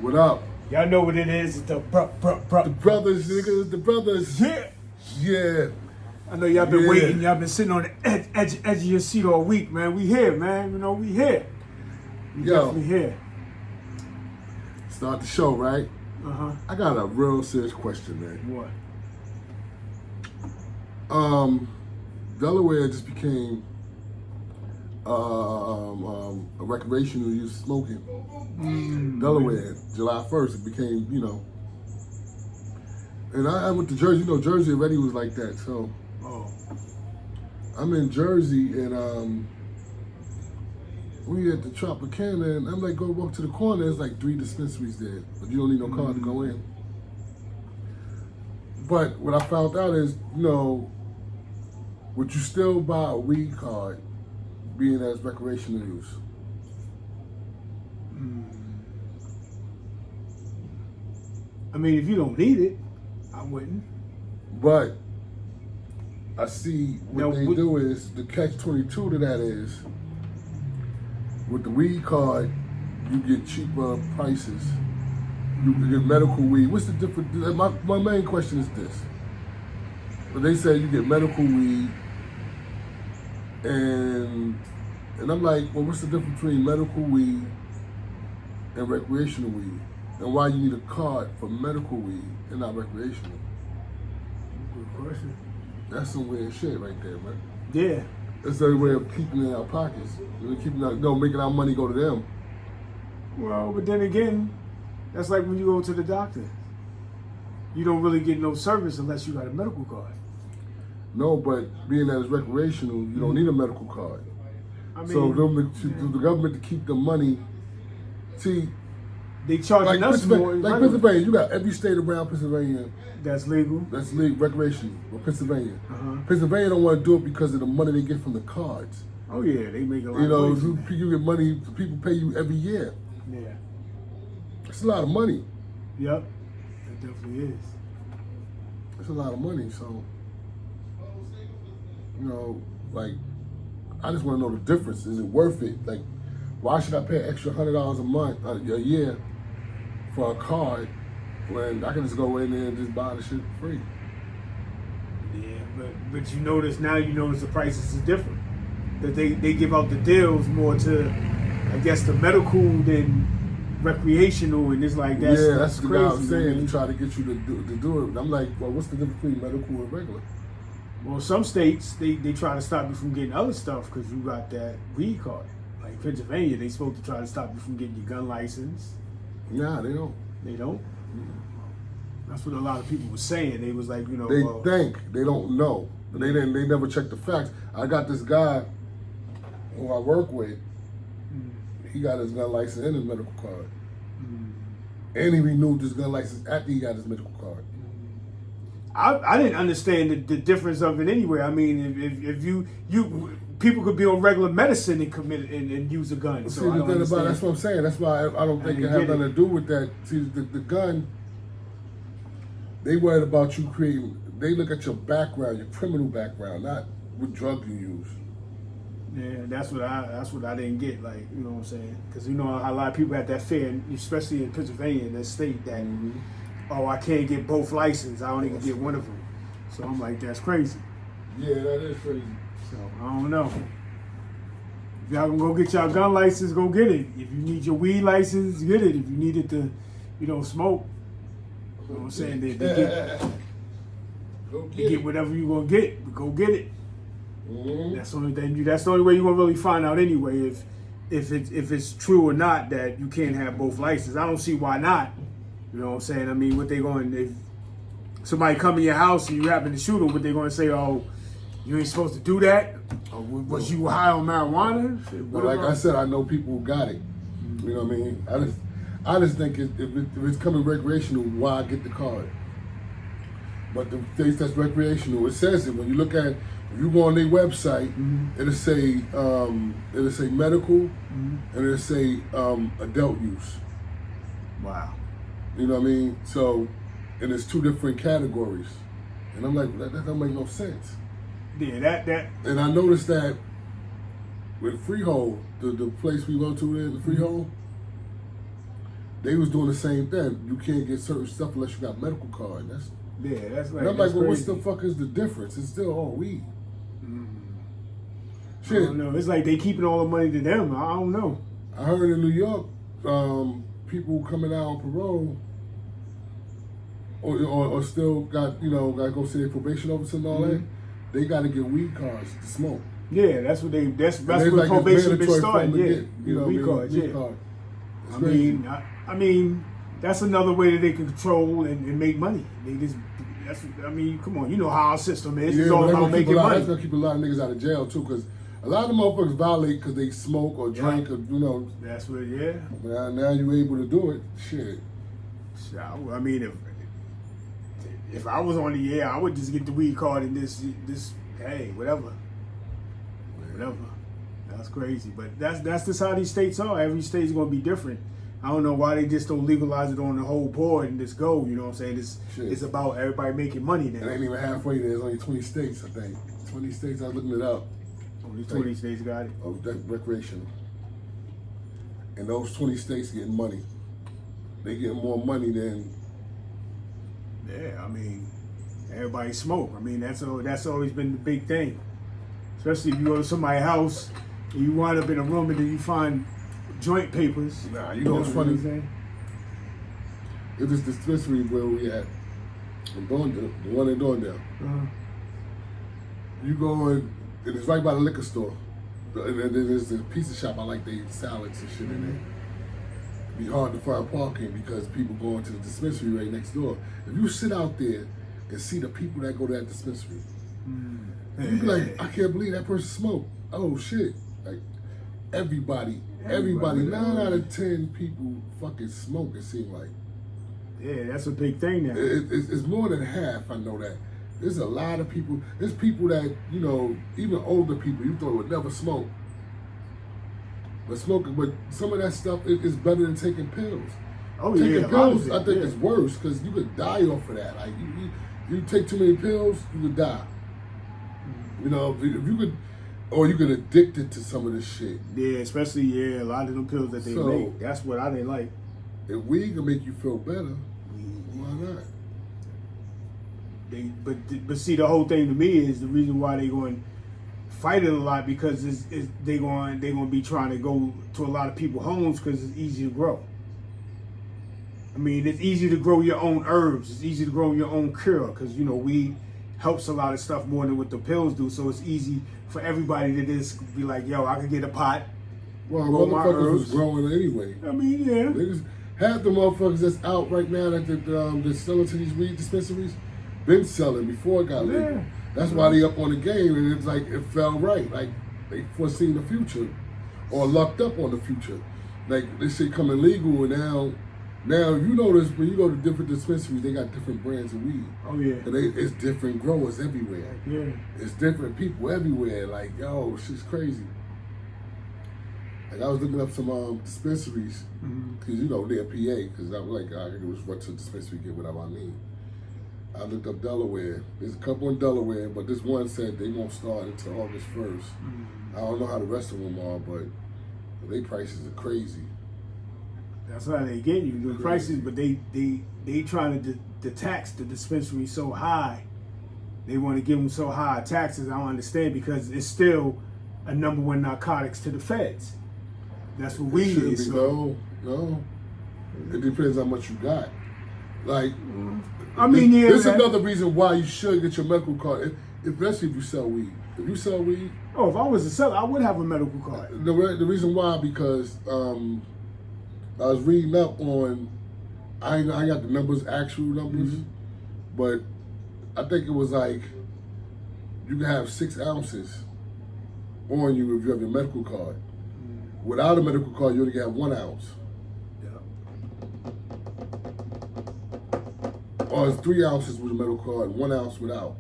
What up? Y'all know what it is. It's the The brothers, niggas, the brothers. Yeah. Yeah. I know y'all been waiting. Y'all been sitting on the edge of your seat all week, man. We here, man. You know, we here. We definitely here. Start the show, right? Uh-huh. I got a real serious question, man. What? Delaware just became a recreational use of smoking. Delaware, July 1st, it became, you know. And I went to Jersey. You know, Jersey already was like that. So I'm in Jersey, and we at the Tropicana, and I'm like, go walk to the corner. There's like 3 dispensaries there, but you don't need no car to go in. But what I found out is, you know, would you still buy a weed card being as recreational use? I mean, if you don't need it, I wouldn't. But I see what they do is, the catch-22 to that is, with the weed card, you get cheaper prices. You can get medical weed. What's the difference? My main question is this. But they say you get medical weed, and I'm like, well, what's the difference between medical weed and recreational weed? And why you need a card for medical weed and not recreational? Good question. That's some weird shit right there, man. Yeah. It's their way of keeping it in our pockets. Making our money go to them. Well, but then again, that's like when you go to the doctor. You don't really get no service unless you got a medical card. No, but being that it's recreational, you don't need a medical card. I mean, so the government to keep the money, see, they charging us more. Like Pennsylvania, you got every state around Pennsylvania that's legal. That's legal, recreational, or Pennsylvania. Pennsylvania don't want to do it because of the money they get from the cards. Oh yeah, they make a lot. You know, of money. you get money, people pay you every year. Yeah, it's a lot of money. Yep, it definitely is. It's a lot of money, so you know, like, I just want to know the difference. Is it worth it? Like, why should I pay extra $100 a month, a year, for a card when I can just go in there and just buy the shit free? Yeah, but you notice now, the prices is different. That they give out the deals more to, I guess, the medical than recreational, and it's like that's that's crazy. What I'm saying, to try to get you to do it. I'm like, well, what's the difference between medical and regular? Well, some states they try to stop you from getting other stuff because you got that weed card. Like Pennsylvania, they supposed to try to stop you from getting your gun license. Nah, they don't. They don't. That's what a lot of people were saying. They was like, they think they don't know. They never check the facts. I got this guy who I work with. He got his gun license and his medical card, and he renewed his gun license after he got his medical card. I didn't understand the difference of it anyway. I mean, if you people could be on regular medicine and commit and use a gun. So that's what I'm saying. That's why I don't think it has nothing to do with that. See, the gun, they worried about you creating. They look at your background, your criminal background, not what drug you use. Yeah, that's what I didn't get. Like, you know what I'm saying? Because a lot of people have that fear, especially in Pennsylvania, in that state, that I can't get both licenses. I only can get one of them. So I'm like, that's crazy. Yeah, that is crazy. So I don't know. If y'all gonna go get y'all gun license, go get it. If you need your weed license, get it. If you need it to, smoke, you know what I'm saying? They get whatever you gonna get, but go get it. That's the only thing. That's the only way you're gonna really find out anyway if it's true or not that you can't have both licenses. I don't see why not. You know what I'm saying? I mean, what they going, if somebody come in your house and you happen to shoot them, what they going to say, oh, you ain't supposed to do that? Or was you high on marijuana? But like I said, I know people who got it. You know what I mean? I just think if it's coming recreational, why get the card? But the things that's recreational, it says it. When you look at, if you go on their website, it'll say medical, and it'll say adult use. Wow. You know what I mean? So, and it's 2 different categories. And I'm like, that don't make no sense. Yeah, that. And I noticed that with Freehold, the place we go to there, the Freehold, they was doing the same thing. You can't get certain stuff unless you got medical card. That's that's like. and I'm that's like, well, what's crazy. the fuck is the difference? It's still all weed. I Shit, don't know. It's like they keeping all the money to them. I don't know. I heard in New York, people coming out on parole or still got got to go see their probation officer and all that. They got to get weed cards to smoke. Yeah, that's what they. That's And what it's like probation it's been mandatory started. for them to Yeah, get, weed cards. weed Yeah. card. It's I crazy. mean, I mean, that's another way that they can control and make money. They just. That's. I mean, come on. You know how our system is. It's but all that's about gonna keep making money. That's gonna keep a lot of niggas out of jail too, because a lot of motherfuckers violate because they smoke or drink or That's what. Yeah. Now you able to do it. Shit. I mean, if I was on the air, I would just get the weed card and this. Hey, whatever. That's crazy, but that's just how these states are. Every state's gonna be different. I don't know why they just don't legalize it on the whole board and just go. You know what I'm saying? It's about everybody making money now. It ain't even halfway there. There's only 20 states, I think. 20 states. I was looking it up. Only 20 states got it. Of recreational. And those 20 states getting money. They getting more money than. Yeah, I mean, everybody smoke. I mean, that's always been the big thing. Especially if you go to somebody's house and you wind up in a room and then you find joint papers. Nah, you know what's funny? What I'm saying? It was this dispensary where we at. In Dorndale, the one in Dorndale. Uh-huh. You go in, and it's right by the liquor store. And then there's a pizza shop. I like they salads and shit in there. It'd be hard to find parking because people going to the dispensary right next door. If you sit out there and see the people that go to that dispensary, you be like, I can't believe that person smoked. Oh shit! Like everybody, 9 out of 10 people fucking smoke. It seems like. Yeah, that's a big thing now. It's more than half. I know that. There's a lot of people. There's people that even older people you thought would never smoke, but smoking. But some of that stuff is better than taking pills. Oh taking yeah, pills I think is worse because you could die off of that. Like you take too many pills, you could die. If you could, or you get addicted to some of this shit. Yeah, especially a lot of them pills that they make. That's what I didn't like. If weed can make you feel better, why not? But see, the whole thing to me is the reason why they going to fight it a lot because they going to be trying to go to a lot of people's homes because it's easy to grow. I mean, it's easy to grow your own herbs. It's easy to grow your own cure because weed helps a lot of stuff more than what the pills do. So it's easy for everybody to just be like, yo, I could get a pot. Well, grow my motherfuckers was herbs. growing anyway. I mean, yeah. They just, half the motherfuckers that's out right now that they're selling to these weed dispensaries been selling before it got legal. Yeah. That's why they up on the game, and it's like it fell right. Like they foreseen the future or lucked up on the future. Like this shit coming legal, and now you notice when you go to different dispensaries, they got different brands of weed. Oh yeah. And it's different growers everywhere. Yeah. It's different people everywhere. Like, yo, shit's crazy. Like, I was looking up some dispensaries, because, they're PA, because I was like, I can just run to the dispensary, get whatever I need. I looked up Delaware. There's a couple in Delaware, but this one said they won't start until August 1st. I don't know how the rest of them are, but their prices are crazy. That's how they get you the prices, but they trying to tax the dispensary so high. They want to give them so high taxes. I don't understand because it's still a number one narcotics to the feds. That's what weed is. So. No. It depends how much you got. Like, I mean, yeah. This is another reason why you should get your medical card, especially if you sell weed. If you sell weed, if I was a seller, I would have a medical card. The reason why, because I was reading up on, I got the numbers, actual numbers, but I think it was like you can have 6 ounces on you if you have your medical card. Without a medical card, you only can have 1 ounce. Or it's 3 ounces with a medical card, 1 ounce without.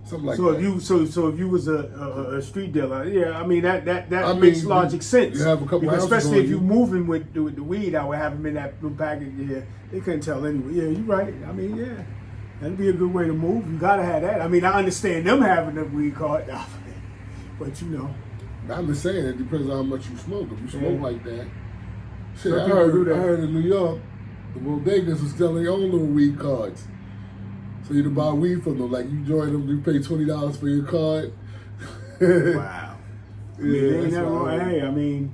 Something like that. So if you was a street dealer, yeah, I mean that makes logic sense. You have a couple because ounces especially on if you're you. moving with the weed, I would have them in that package. Yeah, they couldn't tell anyway. Yeah, you're right. I mean, yeah, that'd be a good way to move. You gotta have that. I mean, I understand them having the weed card, but I'm just saying it depends on how much you smoke. If you smoke like that, shit. Some I people do that. heard in New York the bodegas was selling their own little weed cards. So you could buy weed from them. Like you join them, you pay $20 for your card. Wow. I mean, Yeah, ain't that's nothing what I wrong. heard. Hey, I mean,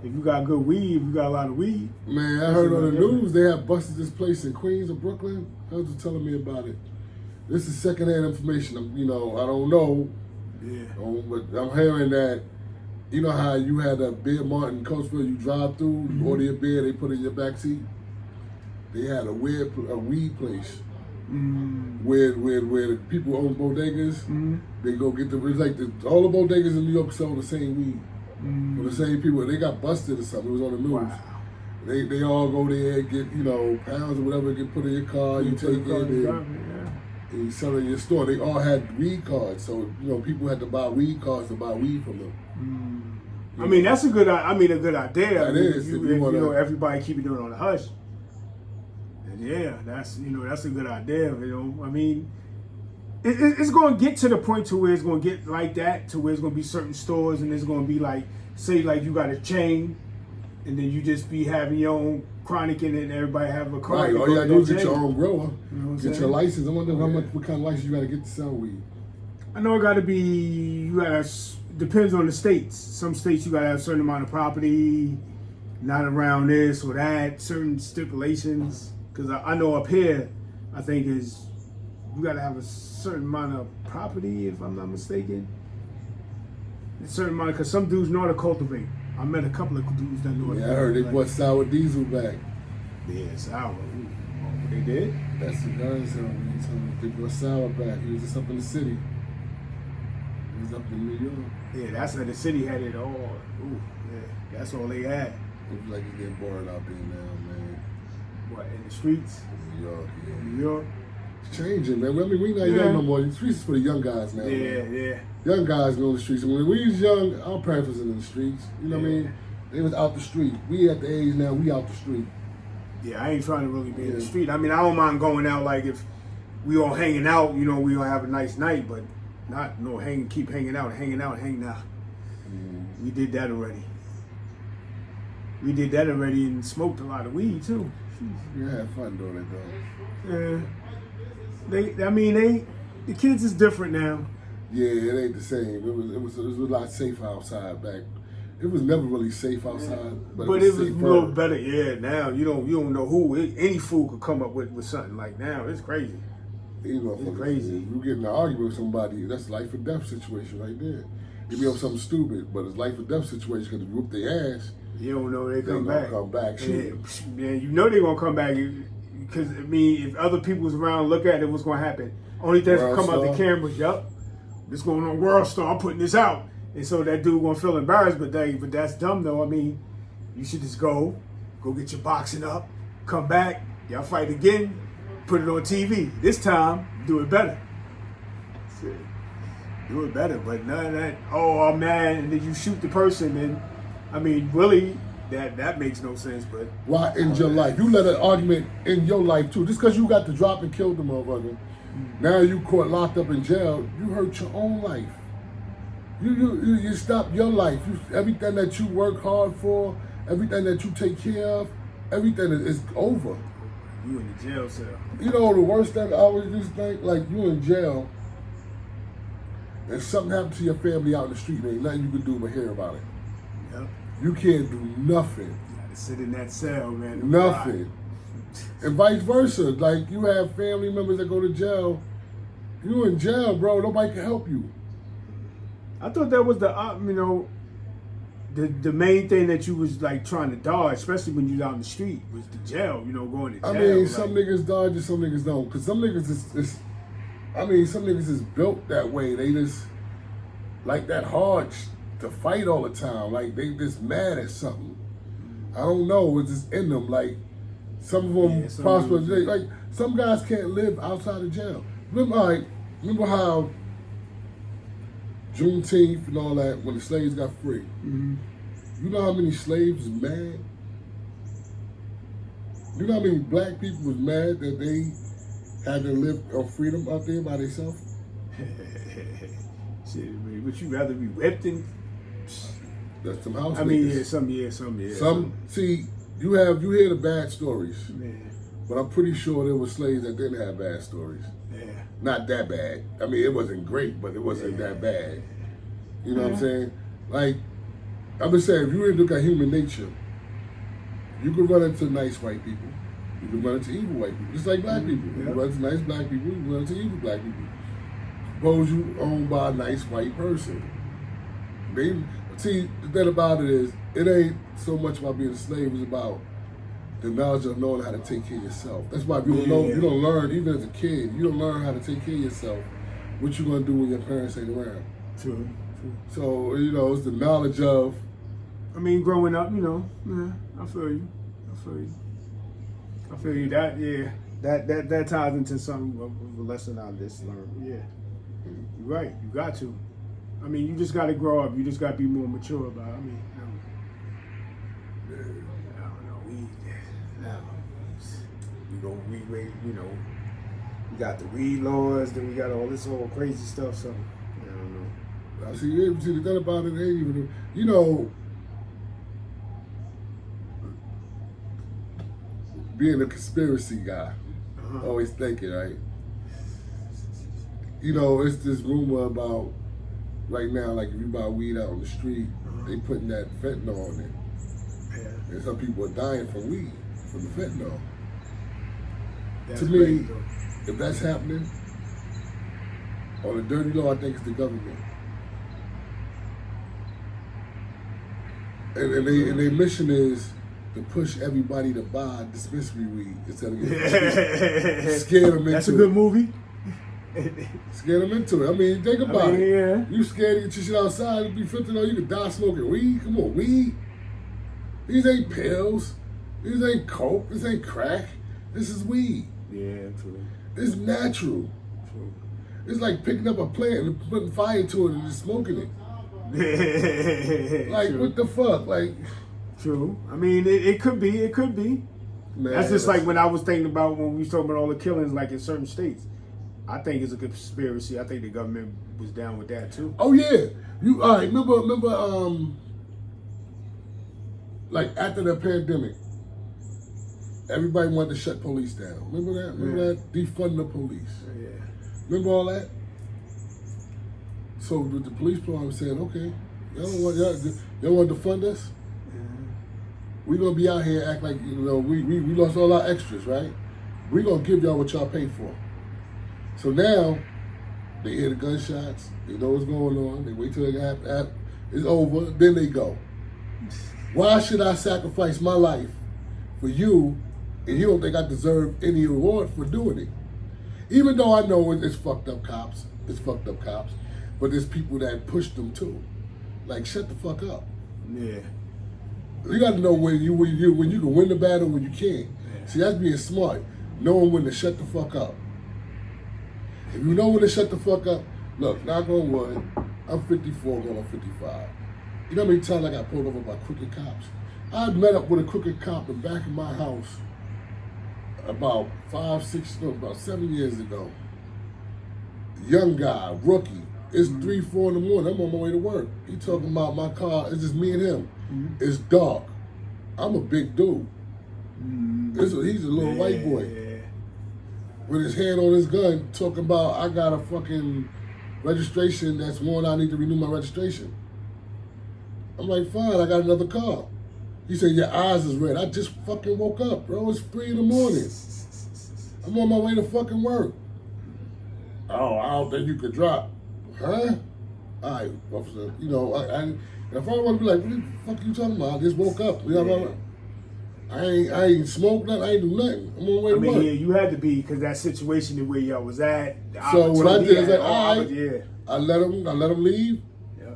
if you got good weed, if you got a lot of weed. Man, I heard on the news they have busted this place in Queens or Brooklyn. They was telling me about it. This is secondhand information. I don't know. Yeah. But I'm hearing that, you know how you had a Beer Mart in Coatesville, you drive through, you order your beer, they put it in your backseat. They had a weed place where the people own bodegas. They go get it's like all the bodegas in New York sell the same weed for the same people. They got busted or something. It was on the news. Wow. They all go there, get pounds or whatever, get put in your car, you take it, and you sell it in your store. They all had weed cards, so people had to buy weed cards to buy weed from them. I mean, that's a good idea. That is, If everybody keep it doing on the hush. And yeah, that's a good idea. I mean, it's going to get to the point to where it's going to get like that, to where it's going to be certain stores, and it's going to be like, say, like you got a chain, and then you just be having your own chronic in it, and everybody have a card. Right, all you got to do is get your own grower, get your saying? license. I wonder what kind of license you got to get to sell weed. I know it got to be, depends on the states. Some states you got to have a certain amount of property, not around this or that, certain stipulations. Because I know up here, I think you got to have a certain amount of property, if I'm not mistaken. A certain amount, because some dudes know how to cultivate. I met a couple of dudes that know how to cultivate. Yeah, I heard they brought sour diesel back. Yeah, sour. Ooh. They did? That's the guys they brought sour back. He was just up in the city. He was up in New York. Yeah, that's how the city had it all. Ooh, yeah, that's all they had. Looks like it's getting boring out there now, man. What, in the streets? New York, yeah. New York? It's changing, man. I mean, we not young no more. The streets is for the young guys now. Yeah, man. yeah. Young guys go in the streets. When we was young, our parents was in the streets. You know what I mean? They was out the street. We at the age now, we out the street. Yeah, I ain't trying to really be in the street. I mean, I don't mind going out, like if we all hanging out, we all have a nice night, but not keep hanging out. We did that already. And smoked a lot of weed too. You had fun doing it though. Yeah. The kids is different now. Yeah, it ain't the same. It was a lot safer outside back. It was never really safe outside, but it was a little better. Yeah, now you don't know who any fool could come up with something like now. It's crazy. It's crazy. You get in an argument with somebody, that's a life or death situation right there. You be on something stupid, but it's life or death situation because you whoop their ass. You don't know they come back. Yeah, you know they gonna come back because if other people was around, look at it, what's gonna happen? Only thing that's come out the cameras. Yup, this going on World Star. I'm putting this out, and so that dude gonna feel embarrassed. But that's dumb though. I mean, you should just go get your boxing up, come back, y'all fight again, put it on TV. This time, do it better. Do it better, but none of that. Oh, I'm mad, and then you shoot the person, and I mean, really, that makes no sense. But why end your life? You let an argument in your life too. Just because you got to drop and kill the motherfucker, now you caught locked up in jail. You hurt your own life. You stop your life. Everything that you work hard for, everything that you take care of, everything is over. You in the jail cell. You know the worst thing I always just think, like you in jail. And something happened to your family out in the street, there ain't nothing you can do but hear about it. Yep. You can't do nothing. You gotta sit in that cell, man. Nothing. And vice versa. Like you have family members that go to jail. You in jail, bro. Nobody can help you. I thought that was the main thing that you was like trying to dodge, especially when you was out in the street, was the jail. Going to jail. I mean, some niggas dodge and some niggas don't. Cause some niggas some niggas is built that way. They just like that hard to fight all the time. Like they just mad at something. I don't know. It's just in them. Like some of them prosper. Like some guys can't live outside of jail. Remember how Juneteenth and all that when the slaves got free. Mm-hmm. You know how many slaves was mad? You know how many black people was mad that they had to live on freedom out there by themselves? Shit, would you rather be whipped than? That's some house I niggas. mean, some. See, You hear the bad stories, Yeah. but I'm pretty sure there were slaves that didn't have bad stories. Yeah. Not that bad. I mean, it wasn't great, but it wasn't that bad. You know what I'm saying? Like, I'm just saying, if you really look at human nature, you can run into nice white people. You can run into evil white people, just like black people. You can run into nice black people, you can run into evil black people. Suppose you owned by a nice white person. See, the thing about it is, it ain't so much about being a slave, it's about the knowledge of knowing how to take care of yourself. That's why people know, you don't learn, even as a kid, you don't learn how to take care of yourself, what you gonna do when your parents ain't around. True. So, it's the knowledge of, I mean, growing up, I feel you. I feel you. That ties into some of a lesson I just learned. Yeah. You're right. You got to. I mean, you just got to grow up. You just got to be more mature about it. I mean, I don't know. We got the weed laws, then we got all this whole crazy stuff. So, I don't know. I see the thing about it ain't even, being a conspiracy guy, always thinking, right? It's this rumor about right now, like if you buy weed out on the street, they putting that fentanyl on it. Yeah. And some people are dying from weed, from the fentanyl. That's to me, if that's happening, on a dirty law, I think it's the government. And their mission is to push everybody to buy dispensary weed instead of getting scare them into it. That's a good movie. Scare them into it. I mean, think about it. Yeah. You scared to get your shit outside, it'd be fentanyl, you could die smoking weed. Come on, weed. These ain't pills. These ain't coke. This ain't crack. This is weed. Yeah, true. It's natural. True. It's like picking up a plant and putting fire to it and just smoking it. Like, true. what the fuck? Like, true. I mean, it could be. It could be. man, That's just like when I was thinking about when we was talking about all the killings, like in certain states. I think it's a conspiracy. I think the government was down with that too. Oh yeah, all right? Remember, like after the pandemic, everybody wanted to shut police down. Remember that? Remember that? Defund the police. Yeah. Remember all that? So the police department saying, okay, y'all want to defund us? We're gonna be out here act like we lost all our extras, right? We're gonna give y'all what y'all paid for. So now they hear the gunshots, they know what's going on, they wait till it's over, then they go. Why should I sacrifice my life for you and you don't think I deserve any reward for doing it? Even though I know it's fucked up cops, but there's people that push them too. Like, shut the fuck up. Yeah. You got to know when you can win the battle, when you can't. Yeah. See, that's being smart, knowing when to shut the fuck up. If you know when to shut the fuck up, look, knock on wood, I'm 54 going on 55. You know how many times I got pulled over by crooked cops? I met up with a crooked cop in the back of my house about 7 years ago. Young guy, rookie. It's 3, 4 in the morning. I'm on my way to work. He talking about my car. It's just me and him. It's dark. I'm a big dude. He's a little white boy with his hand on his gun, talking about I got a fucking registration that's worn. I need to renew my registration. I'm like, fine. I got another car. He said, your eyes is red. I just fucking woke up, bro. It's 3 in the morning. I'm on my way to fucking work. Oh, I don't think you could drop. Huh? All right, officer. And if I want to be like, what the fuck are you talking about? I just woke up. I ain't smoked nothing. I ain't do nothing. I'm on my way to work. Yeah, you had to be because that situation the way y'all was at. So what I did is like, all right, yeah. I let him leave. Yeah.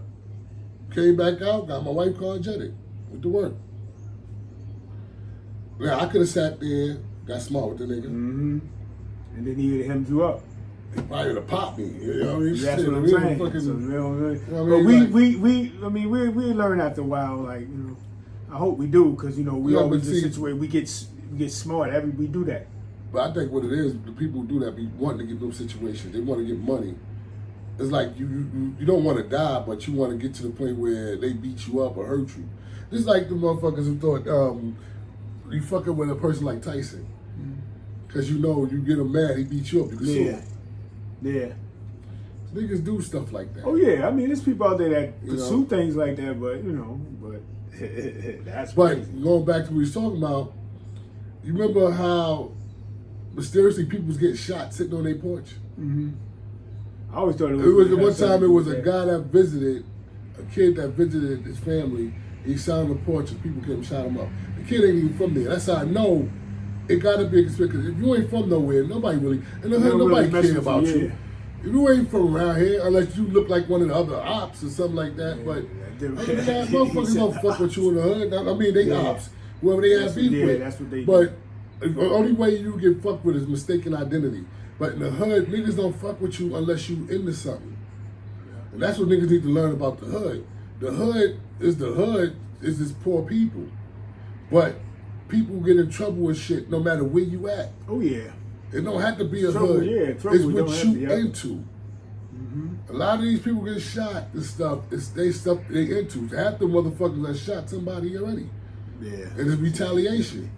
Came back out, got my wife car, jetted, went to work. Now I could have sat there, got smart with the nigga. Mm-hmm. And then he would have hemmed you up. He probably would have popped me. You know what I mean? That's Shit, what I'm we saying. fucking, So, you know what I but mean? we learn after a while. Like, I hope we do because we always in a situation we get smart. We do that. But I think what it is, the people who do that be wanting to get those situations. They want to get money. It's like you don't want to die, but you want to get to the point where they beat you up or hurt you. Just like the motherfuckers who thought you fucking with a person like Tyson. Because you know, you get him mad, he beats you up, you can sue him. Yeah. Niggas do stuff like that. Oh yeah, I mean, there's people out there that pursue know? things like that, but that's But crazy. going back to what we was talking about, you remember how mysteriously people was getting shot sitting on their porch? Mm-hmm. I always thought It was one time it was a guy that visited, a kid that visited his family. He sat on the porch and people came and shot him up. The kid ain't even from there. That's how I know it gotta be a conspiracy. If you ain't from nowhere, nobody really, in the hood, nobody care about you. If you ain't from around here, unless you look like one of the other ops or something like that, but motherfuckers don't fuck with you in the hood. I mean, they ops, whoever they have beef with. That's what they do. But the only way you get fucked with is mistaken identity. But in the hood, niggas don't fuck with you unless you into something. And that's what niggas need to learn about the hood. The hood is just poor people. But people get in trouble with shit no matter where you at. Oh yeah. It don't have to be a trouble, hood. Yeah, trouble it's what you to, into. Mm-hmm. A lot of these people get shot and stuff. It's stuff they into. Half the motherfuckers that shot somebody already. Yeah. And it's retaliation.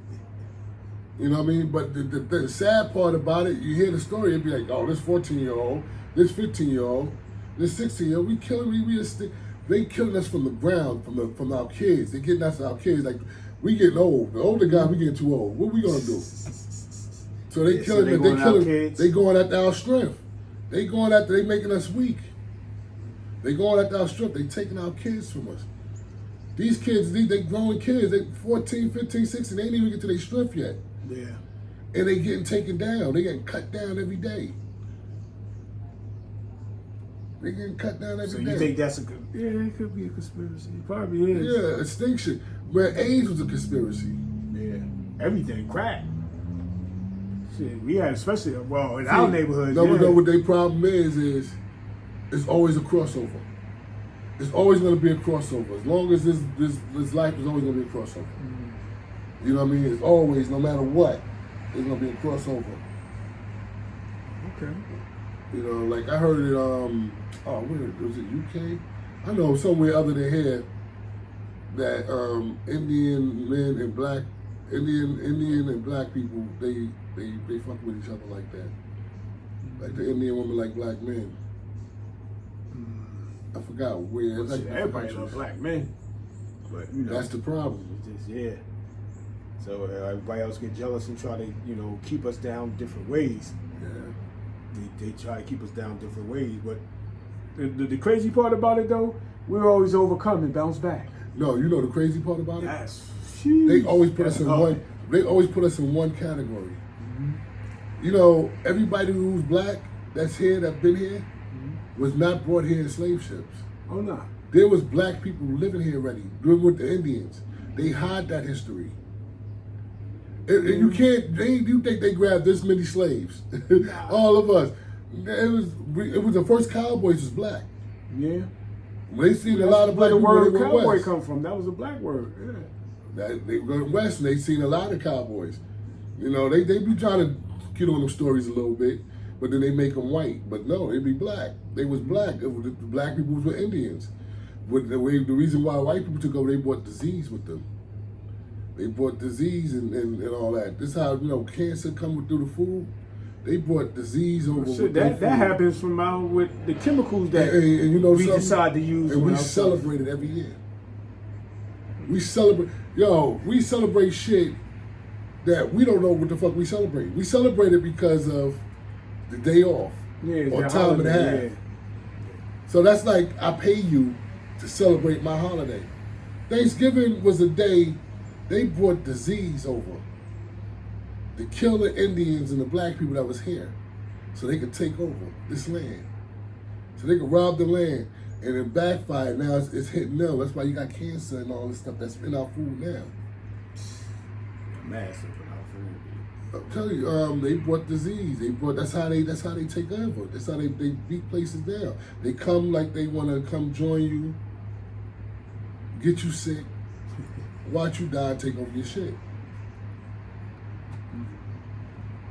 You know what I mean? But the sad part about it, you hear the story, it'd be like, oh, this 14-year-old, this 15-year-old, this 16-year-old, we killing, they killing us from the ground, from our kids. They getting us our kids. Like, we getting old. The older guys, we getting too old. What we gonna do? So they killing us. They going after our strength. They making us weak. They going after our strength. They taking our kids from us. These kids, they growing kids. They 14, 15, 16. They ain't even get to their strength yet. Yeah. And they getting taken down. They getting cut down every day. They getting cut down every day. So you think that's it could be a conspiracy. It probably is. Yeah, extinction. Where AIDS was a conspiracy. Yeah. Everything, crack. Shit, we had, especially, in our neighborhood. No, but know what their problem is it's always a crossover. It's always going to be a crossover. As long as this life is always going to be a crossover. Mm-hmm. You know what I mean? It's always, no matter what, there's going to be a crossover. Okay. You know, like I heard it, where was it, UK? I know somewhere other than here that Indian men and black people, they fuck with each other like that. Like the Indian women like black men. I forgot where. Well, shit, everybody loves black men. But, that's the problem. It's just, so everybody else get jealous and try to, keep us down different ways. Yeah. They try to keep us down different ways. But the crazy part about it, though, we're always overcome and bounce back. No, you know the crazy part about it? Yes. They always put us in one. They always put us in one category. Mm-hmm. Everybody who's black that's here, that been here, was not brought here in slave ships. Oh no. There was black people living here already, living with the Indians. They hide that history. You can't. You think they grabbed this many slaves? All of us. It was the first cowboys was black. Yeah. They seen a lot of black people. Where the word cowboy west. come from? That was a black word. Yeah. They go west and they seen a lot of cowboys. They be trying to get on them stories a little bit, but then they make them white. But no, they be black. They was black. The black people were Indians. But the reason why white people took over, they brought disease with them. They brought disease and all that. This is how cancer coming through the food. They brought disease over. Shit, that happens from out with the chemicals that we decide to use. And we celebrate it every year. We celebrate shit that we don't know what the fuck we celebrate. We celebrate it because of the day off or time and a half. Yeah. So that's like I pay you to celebrate my holiday. Thanksgiving was a day they brought disease over to kill the Indians and the black people that was here so they could take over this land. So they could rob the land. And it backfired. Now it's hitting them. That's why you got cancer and all this stuff that's in our food now. Massive in our food. I'm telling you, they brought disease. That's how they take over. That's how they beat places down. They come like they want to come join you, get you sick, watch you die, and take over your shit.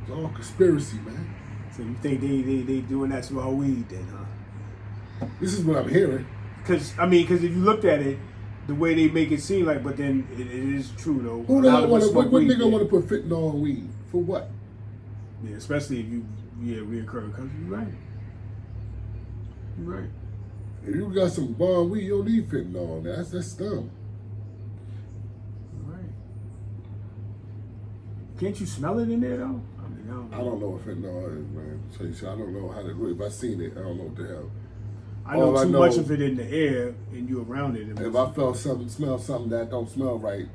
It's all conspiracy, man. So you think they doing that small weed then, huh? This is what I'm hearing. Because if you looked at it, the way they make it seem like, but then it is true though. Who the hell what what nigga want to put fentanyl on weed? For what? Yeah, especially if you reoccurring country. You're right. You're right. If you got some bomb weed, you don't need fentanyl on that. That's dumb. You're right. Can't you smell it in there though? I mean, I don't know what fentanyl is, man. So I don't know how to do it. If I seen it, I don't know what the hell. I know too much of it in the air and you around it. If I felt something, smell something that don't smell right,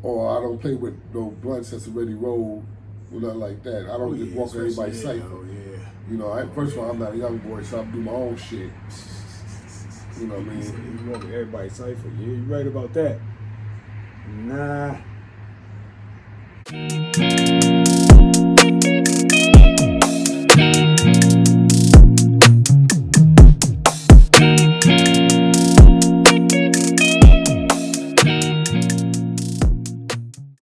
or I don't play with no blunts that's already rolled, or nothing like that. I don't just walk in everybody's cipher. Oh, yeah. You know, first of all, I'm not a young boy, so I do my own shit. You know what I mean? You walk in everybody's cipher. Yeah, you're right about that. Nah.